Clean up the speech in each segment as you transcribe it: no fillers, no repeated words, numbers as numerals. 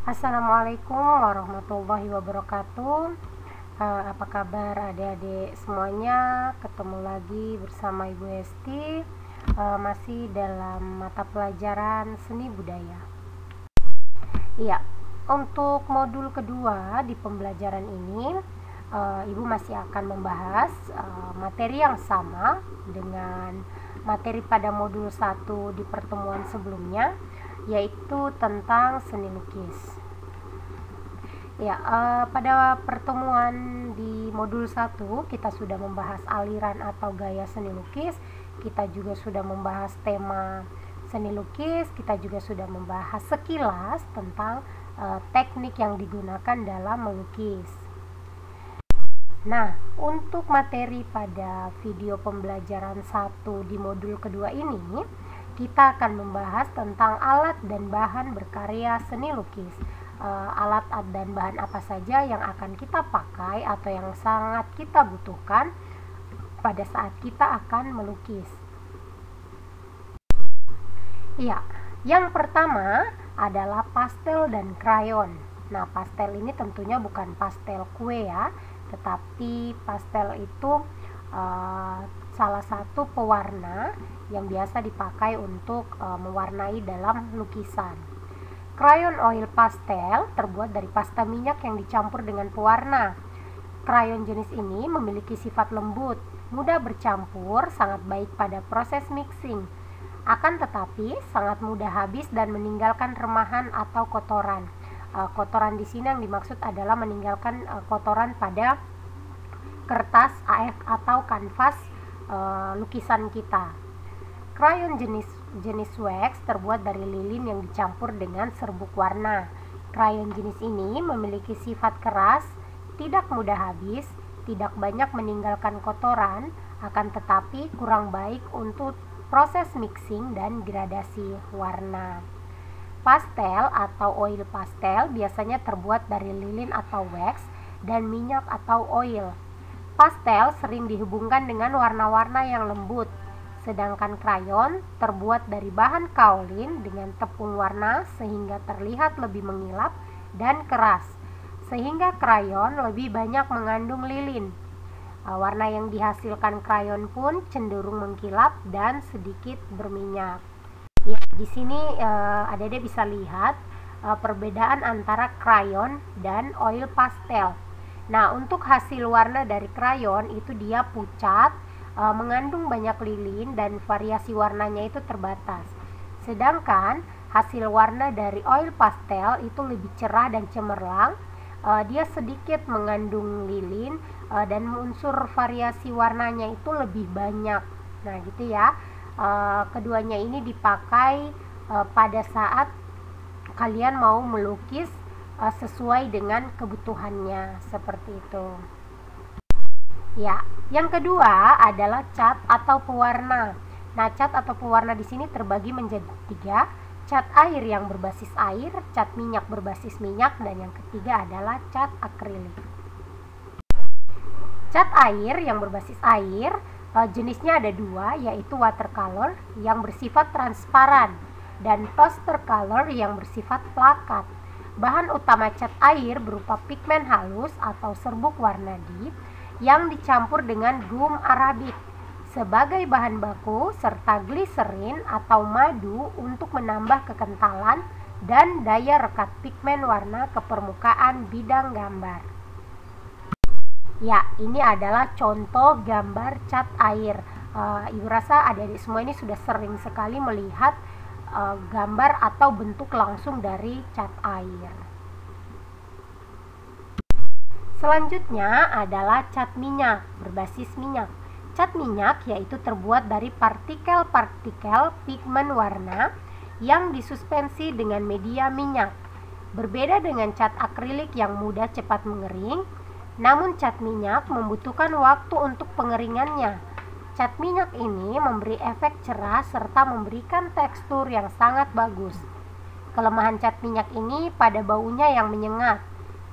Assalamualaikum warahmatullahi wabarakatuh. Apa kabar adik-adik semuanya? Ketemu lagi bersama Ibu Esti, masih dalam mata pelajaran seni budaya. Iya, untuk modul kedua di pembelajaran ini, Ibu masih akan membahas materi yang sama dengan materi pada modul 1 di pertemuan sebelumnya, yaitu tentang seni lukis. Ya, pada pertemuan di modul 1 kita sudah membahas aliran atau gaya seni lukis, kita juga sudah membahas tema seni lukis, kita juga sudah membahas sekilas tentang teknik yang digunakan dalam melukis. Nah, untuk materi pada video pembelajaran 1 di modul kedua ini, kita akan membahas tentang alat dan bahan berkarya seni lukis. Alat dan bahan apa saja yang akan kita pakai atau yang sangat kita butuhkan pada saat kita akan melukis. Iya, yang pertama adalah pastel dan krayon. Nah, pastel ini tentunya bukan pastel kue ya, tetapi pastel itu salah satu pewarna yang biasa dipakai untuk mewarnai dalam lukisan. Krayon oil pastel terbuat dari pasta minyak yang dicampur dengan pewarna. Krayon jenis ini memiliki sifat lembut, mudah bercampur, sangat baik pada proses mixing. Akan tetapi sangat mudah habis dan meninggalkan remahan atau kotoran. Kotoran di sini yang dimaksud adalah meninggalkan kotoran pada kertas AF atau kanvas lukisan kita. Krayon jenis wax terbuat dari lilin yang dicampur dengan serbuk warna. Krayon jenis ini memiliki sifat keras, tidak mudah habis, tidak banyak meninggalkan kotoran, akan tetapi kurang baik untuk proses mixing dan gradasi warna. Pastel atau oil pastel biasanya terbuat dari lilin atau wax dan minyak atau oil. Pastel sering dihubungkan dengan warna-warna yang lembut, sedangkan krayon terbuat dari bahan kaolin dengan tepung warna sehingga terlihat lebih mengilap dan keras, sehingga krayon lebih banyak mengandung lilin. Warna yang dihasilkan krayon pun cenderung mengkilap dan sedikit berminyak. Ya, di sini adik-adik bisa lihat perbedaan antara krayon dan oil pastel. Nah, untuk hasil warna dari krayon itu dia pucat, mengandung banyak lilin dan variasi warnanya itu terbatas. Sedangkan hasil warna dari oil pastel itu lebih cerah dan cemerlang. Dia sedikit mengandung lilin dan unsur variasi warnanya itu lebih banyak. Nah, gitu ya. Keduanya ini dipakai pada saat kalian mau melukis sesuai dengan kebutuhannya, seperti itu. Ya, yang kedua adalah cat atau pewarna. Nah, cat atau pewarna di sini terbagi menjadi 3, cat air yang berbasis air, cat minyak berbasis minyak, dan yang ketiga adalah cat akrilik. Cat air yang berbasis air, jenisnya ada 2, yaitu watercolor yang bersifat transparan dan poster color yang bersifat plakat. Bahan utama cat air berupa pigmen halus atau serbuk warna deep yang dicampur dengan gum arabik sebagai bahan baku serta gliserin atau madu untuk menambah kekentalan dan daya rekat pigmen warna ke permukaan bidang gambar. Ya, ini adalah contoh gambar cat air. Ibu rasa adik-adik semua ini sudah sering sekali melihat gambar atau bentuk langsung dari cat air. Selanjutnya adalah cat minyak berbasis minyak. Cat minyak yaitu terbuat dari partikel-partikel pigmen warna yang disuspensi dengan media minyak. Berbeda dengan cat akrilik yang mudah cepat mengering, namun cat minyak membutuhkan waktu untuk pengeringannya. Cat minyak ini memberi efek cerah serta memberikan tekstur yang sangat bagus. Kelemahan cat minyak ini pada baunya yang menyengat.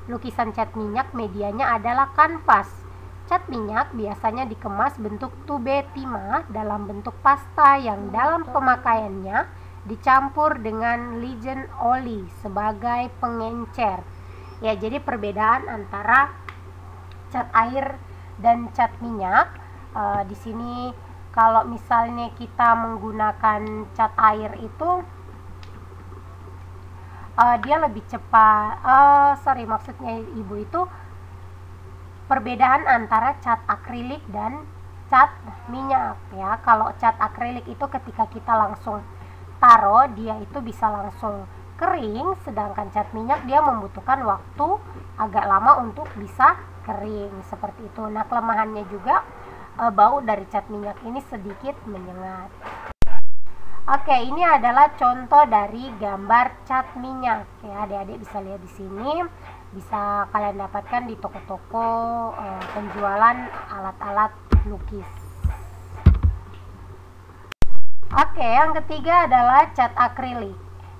Lukisan cat minyak medianya adalah kanvas. Cat minyak biasanya dikemas bentuk tube timah dalam bentuk pasta yang dalam pemakaiannya dicampur dengan Legend Oli sebagai pengencer. Ya, jadi perbedaan antara cat air dan cat minyak. Di sini kalau misalnya kita menggunakan cat air itu dia lebih cepat. Maksudnya ibu itu perbedaan antara cat akrilik dan cat minyak ya. Kalau cat akrilik itu ketika kita langsung taruh dia itu bisa langsung kering, sedangkan cat minyak dia membutuhkan waktu agak lama untuk bisa kering seperti itu. Nah, kelemahannya juga bau dari cat minyak ini sedikit menyengat. Oke, ini adalah contoh dari gambar cat minyak ya. Adik-adik bisa lihat di sini, bisa kalian dapatkan di toko-toko penjualan alat-alat lukis. Oke, yang ketiga adalah cat akrilik.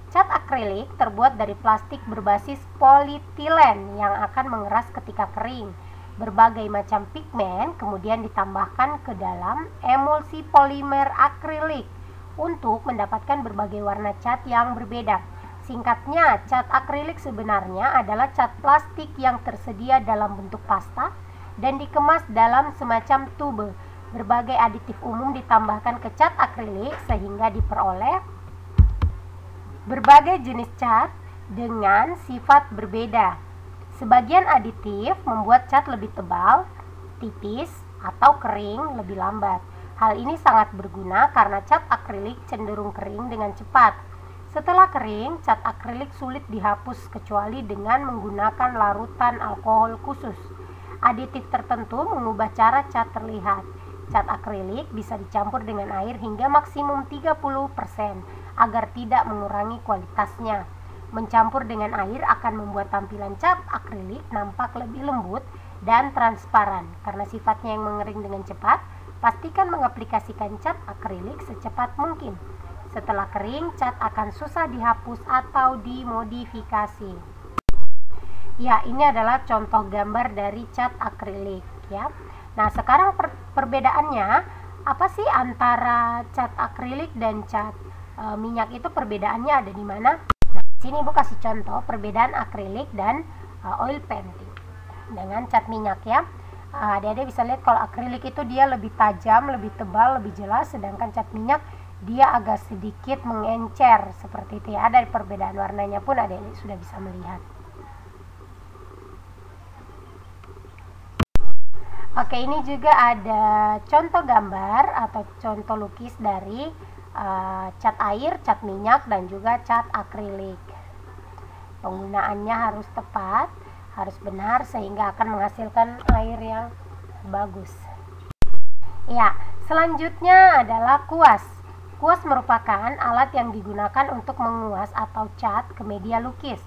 Cat akrilik terbuat dari plastik berbasis polietilen yang akan mengeras ketika kering. Berbagai macam pigmen kemudian ditambahkan ke dalam emulsi polimer akrilik untuk mendapatkan berbagai warna cat yang berbeda. Singkatnya, cat akrilik sebenarnya adalah cat plastik yang tersedia dalam bentuk pasta dan dikemas dalam semacam tube. Berbagai aditif umum ditambahkan ke cat akrilik sehingga diperoleh berbagai jenis cat dengan sifat berbeda. Sebagian aditif membuat cat lebih tebal, tipis, atau kering lebih lambat. Hal ini sangat berguna karena cat akrilik cenderung kering dengan cepat. Setelah kering, cat akrilik sulit dihapus kecuali dengan menggunakan larutan alkohol khusus. Aditif tertentu mengubah cara cat terlihat. Cat akrilik bisa dicampur dengan air hingga maksimum 30% agar tidak mengurangi kualitasnya. Mencampur dengan air akan membuat tampilan cat akrilik nampak lebih lembut dan transparan. Karena sifatnya yang mengering dengan cepat, pastikan mengaplikasikan cat akrilik secepat mungkin. Setelah kering, cat akan susah dihapus atau dimodifikasi. Ya, ini adalah contoh gambar dari cat akrilik ya. Nah, sekarang perbedaannya apa sih antara cat akrilik dan cat minyak itu? Perbedaannya ada di mana? Nah, sini Ibu kasih contoh perbedaan akrilik dan oil painting dengan cat minyak ya. Adik-adik bisa lihat kalau akrilik itu dia lebih tajam, lebih tebal, lebih jelas, sedangkan cat minyak dia agak sedikit mengencer seperti itu ya. Dari perbedaan warnanya pun adik-adik sudah bisa melihat. Oke, ini juga ada contoh gambar atau contoh lukis dari cat air, cat minyak, dan juga cat akrilik. Penggunaannya harus tepat, harus benar sehingga akan menghasilkan air yang bagus. Ya, selanjutnya adalah kuas. Kuas merupakan alat yang digunakan untuk menguas atau cat ke media lukis.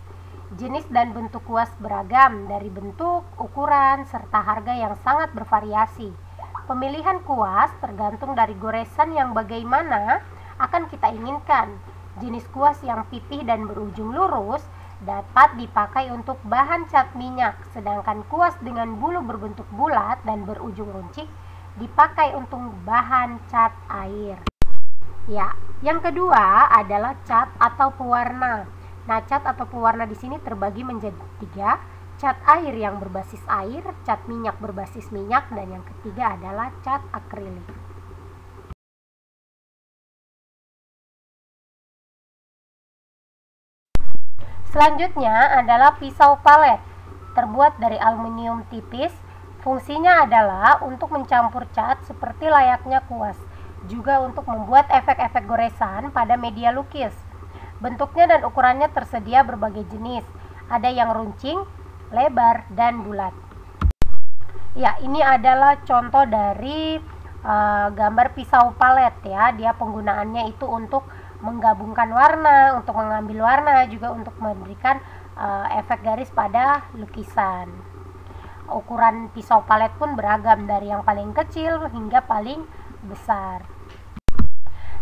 Jenis dan bentuk kuas beragam dari bentuk, ukuran, serta harga yang sangat bervariasi. Pemilihan kuas tergantung dari goresan yang bagaimana akan kita inginkan. Jenis kuas yang pipih dan berujung lurus dapat dipakai untuk bahan cat minyak, sedangkan kuas dengan bulu berbentuk bulat dan berujung runcing dipakai untuk bahan cat air. Ya, yang kedua adalah cat atau pewarna. Nah, cat atau pewarna di sini terbagi menjadi 3, cat air yang berbasis air, cat minyak berbasis minyak, dan yang ketiga adalah cat akrilik. Selanjutnya adalah pisau palet, terbuat dari aluminium tipis. Fungsinya adalah untuk mencampur cat seperti layaknya kuas, juga untuk membuat efek-efek goresan pada media lukis. Bentuknya dan ukurannya tersedia berbagai jenis, ada yang runcing, lebar, dan bulat. Ya, ini adalah contoh dari gambar pisau palet ya. Dia penggunaannya itu untuk menggabungkan warna, untuk mengambil warna, juga untuk memberikan efek garis pada lukisan. Ukuran pisau palet pun beragam dari yang paling kecil hingga paling besar.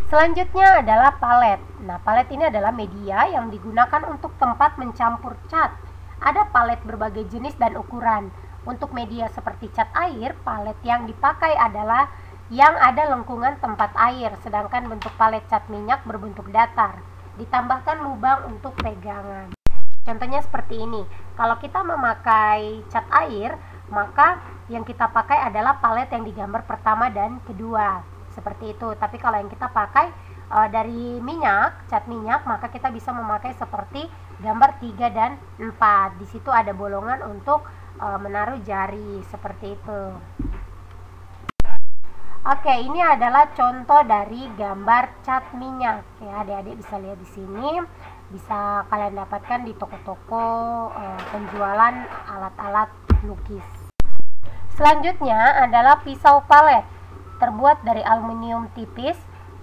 Selanjutnya adalah palet. Nah, palet ini adalah media yang digunakan untuk tempat mencampur cat. Ada palet berbagai jenis dan ukuran. Untuk media seperti cat air, palet yang dipakai adalah yang ada lengkungan tempat air, sedangkan bentuk palet cat minyak berbentuk datar. ditambahkan lubang untuk pegangan. Contohnya seperti ini. Kalau kita memakai cat air, maka yang kita pakai adalah palet yang digambar pertama dan kedua, seperti itu. Tapi kalau yang kita pakai dari minyak, cat minyak, maka kita bisa memakai seperti gambar 3 dan 4. Di situ ada bolongan untuk menaruh jari, seperti itu. Oke, ini adalah contoh dari gambar cat minyak ya, adik-adik bisa lihat di sini. Bisa kalian dapatkan di toko-toko penjualan alat-alat lukis. Selanjutnya adalah pisau palet, terbuat dari aluminium tipis.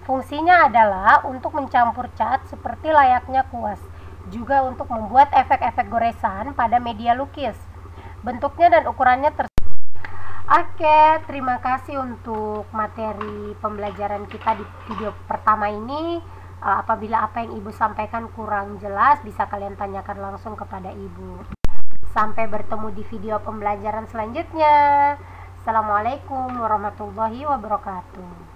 Fungsinya adalah untuk mencampur cat seperti layaknya kuas, juga untuk membuat efek-efek goresan pada media lukis. Bentuknya dan ukurannya Oke, terima kasih untuk materi pembelajaran kita di video pertama ini. Apabila apa yang Ibu sampaikan kurang jelas, bisa kalian tanyakan langsung kepada Ibu. Sampai bertemu di video pembelajaran selanjutnya. Assalamualaikum warahmatullahi wabarakatuh.